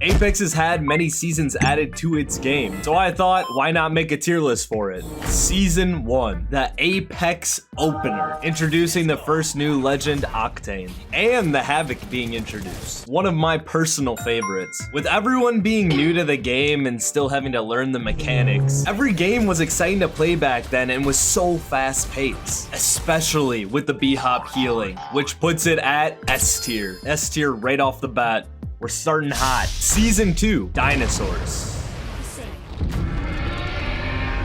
Apex has had many seasons added to its game, so I thought, why not make a tier list for it? Season 1, the Apex opener, introducing the first new legend, Octane, and the 𝐓𝐇𝐀𝐍𝐿 being introduced. One of my personal favorites. With everyone being new to the game and still having to learn the mechanics, every game was exciting to play back then and was so fast paced, especially with the 𝐓𝐶hop healing, which puts it at S tier. S tier right off the bat. We're starting hot. Season 2, Dinosaurs.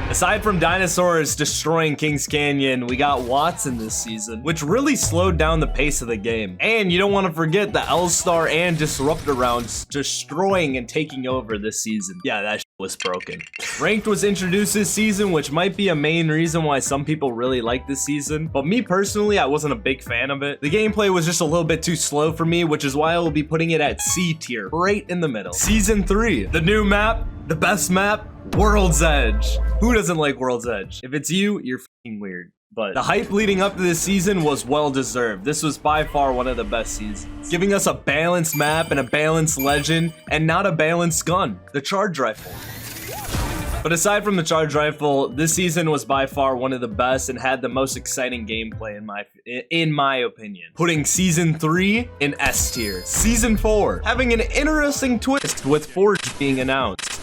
Aside from dinosaurs destroying Kings Canyon, we got Wattson this season, which really slowed down the pace of the game. And you don't want to forget the L-Star and Disruptor rounds destroying and taking over this season. Yeah, that was broken. Ranked was introduced this season, which might be a main reason why some people really like this season. But me personally, I wasn't a big fan of it. The gameplay was just a little bit too slow for me, which is why I will be putting it at C tier, right in the middle. Season 3, the new map, the best map, World's Edge. Who doesn't like World's Edge? If it's you, you're fucking weird. But the hype leading up to this season was well deserved. This was by far one of the best seasons, giving us a balanced map and a balanced legend and not a balanced gun, the charge rifle. But aside from the charge rifle, this season was by far one of the best and had the most exciting gameplay in my opinion. Putting season 3 in S tier. Season 4, having an interesting twist with Forge being announced.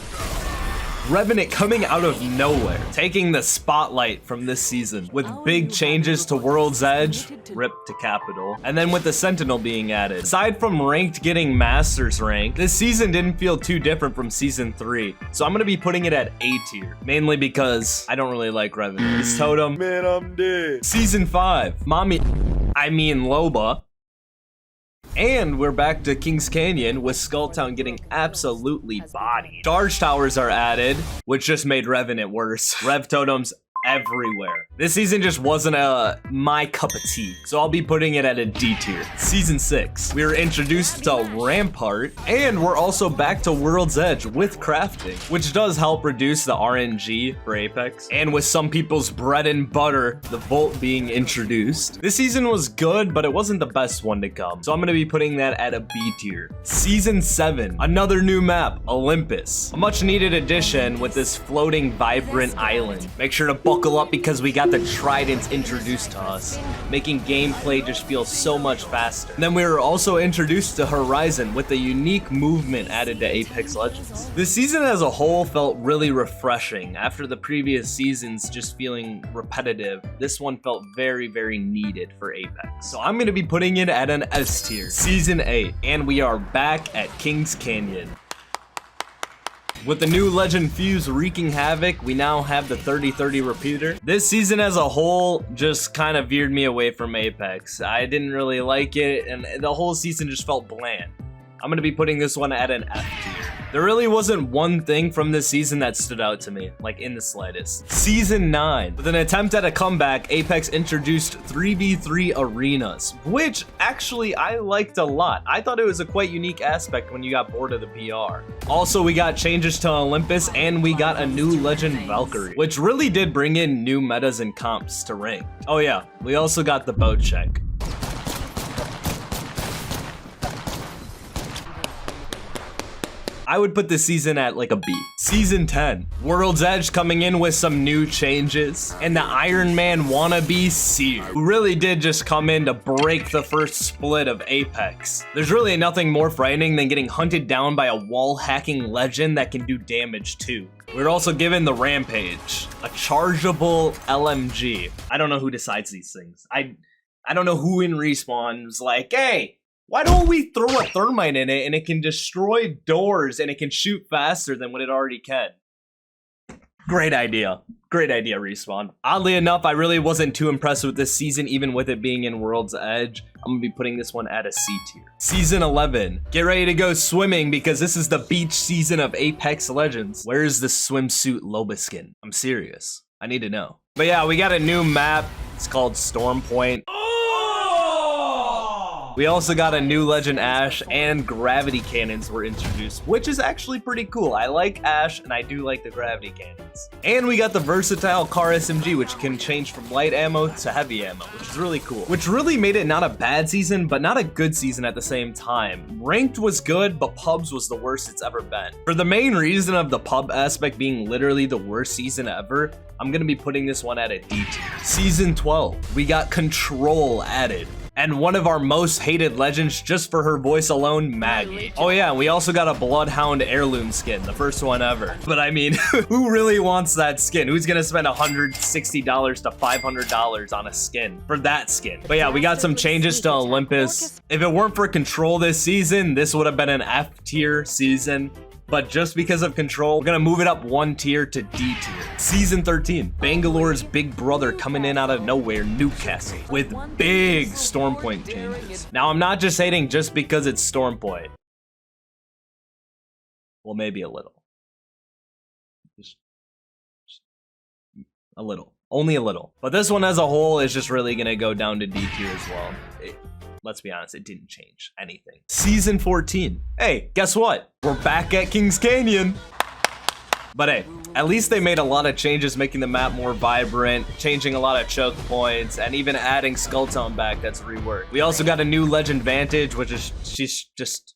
Revenant coming out of nowhere, taking the spotlight from this season with big changes to World's Edge, rip to Capital, and then with the Sentinel being added. Aside from ranked getting Masters rank, this season didn't feel too different from season 3, so I'm gonna be putting it at A tier, mainly because I don't really like Revenant. His totem, man, I'm dead. Season 5, Loba. And we're back to Kings Canyon with Skulltown getting absolutely bodied. Charge towers are added, which just made Revenant worse. Rev totems everywhere. This season just wasn't my cup of tea, so I'll be putting it at a D tier. Season 6, we were introduced to Rampart, and we're also back to World's Edge with crafting, which does help reduce the RNG for Apex, and with some people's bread and butter, the Volt being introduced. This season was good, but it wasn't the best one to come, so I'm gonna be putting that at a B tier. Season 7, another new map, Olympus. A much needed addition with this floating, vibrant island. Make sure to buckle up because we got the Tridents introduced to us, making gameplay just feel so much faster. And then we were also introduced to Horizon with a unique movement added to Apex Legends. This season as a whole felt really refreshing. After the previous seasons just feeling repetitive, this one felt very, very needed for Apex. So I'm gonna be putting it at an S tier. Season 8, and we are back at Kings Canyon. With the new Legend Fuse wreaking havoc, we now have the 30-30 repeater. This season as a whole just kind of veered me away from Apex. I didn't really like it, and the whole season just felt bland. I'm gonna be putting this one at an F tier. There really wasn't one thing from this season that stood out to me, like in the slightest. Season 9, with an attempt at a comeback, Apex introduced 3v3 arenas, which actually I liked a lot. I thought it was a quite unique aspect when you got bored of the PR. Also, we got changes to Olympus, and we got a new Legend Valkyrie, which really did bring in new metas and comps to rank. Oh yeah, we also got the boat check. I would put this season at like a B. Season 10, World's Edge coming in with some new changes, and the Iron Man wannabe Seer, who really did just come in to break the first split of Apex. There's really nothing more frightening than getting hunted down by a wall-hacking legend that can do damage too. We're also given the Rampage, a chargeable LMG. I don't know who decides these things. I don't know who in Respawn is like, hey, why don't we throw a thermite in it and it can destroy doors and it can shoot faster than what it already can? Great idea. Great idea, Respawn. Oddly enough, I really wasn't too impressed with this season, even with it being in World's Edge. I'm gonna be putting this one at a C tier. Season 11. Get ready to go swimming because this is the beach season of Apex Legends. Where is the swimsuit Loba skin? I'm serious. I need to know. But yeah, we got a new map. It's called Storm Point. We also got a new Legend Ash, and gravity cannons were introduced, which is actually pretty cool. I like Ash, and I do like the gravity cannons. And we got the versatile car SMG, which can change from light ammo to heavy ammo, which is really cool. Which really made it not a bad season, but not a good season at the same time. Ranked was good, but pubs was the worst it's ever been. For the main reason of the pub aspect being literally the worst season ever, I'm gonna be putting this one at a D tier. Season 12, we got Control added. And one of our most hated legends just for her voice alone, Maggie. Oh yeah, we also got a Bloodhound heirloom skin, the first one ever. But I mean, who really wants that skin? Who's gonna spend $160 to $500 on a skin for that skin? But yeah, we got some changes to Olympus. If it weren't for Control this season, this would have been an F tier season. But just because of Control, we're gonna move it up 1 tier to D tier. Season 13, Bangalore's big brother coming in out of nowhere, Newcastle, with big Stormpoint changes. Now, I'm not just hating just because it's Stormpoint. Well, maybe a little. Just a little. Only a little. But this one as a whole is just really gonna go down to D tier as well. Let's be honest, it didn't change anything. Season 14. Hey, guess what? We're back at Kings Canyon. But hey, at least they made a lot of changes, making the map more vibrant, changing a lot of choke points, and even adding Skulltown back that's reworked. We also got a new Legend Vantage, which is, she's just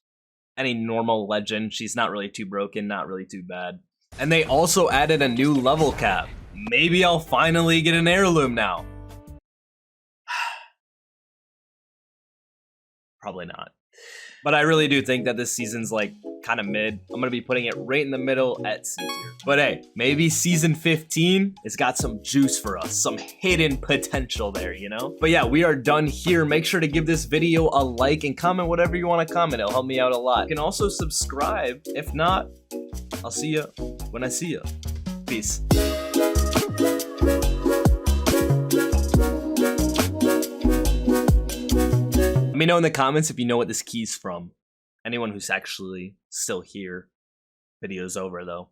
any normal legend. She's not really too broken, not really too bad. And they also added a new level cap. Maybe I'll finally get an heirloom now. Probably not. But I really do think that this season's like kind of mid. I'm gonna be putting it right in the middle at C tier. But hey, maybe season 15 has got some juice for us, some hidden potential there, you know? But yeah, we are done here. Make sure to give this video a like and comment whatever you want to comment. It'll help me out a lot. You can also subscribe. If not, I'll see you when I see you. Peace. Let me know in the comments if you know what this key's from. Anyone who's actually still here. Video's over though.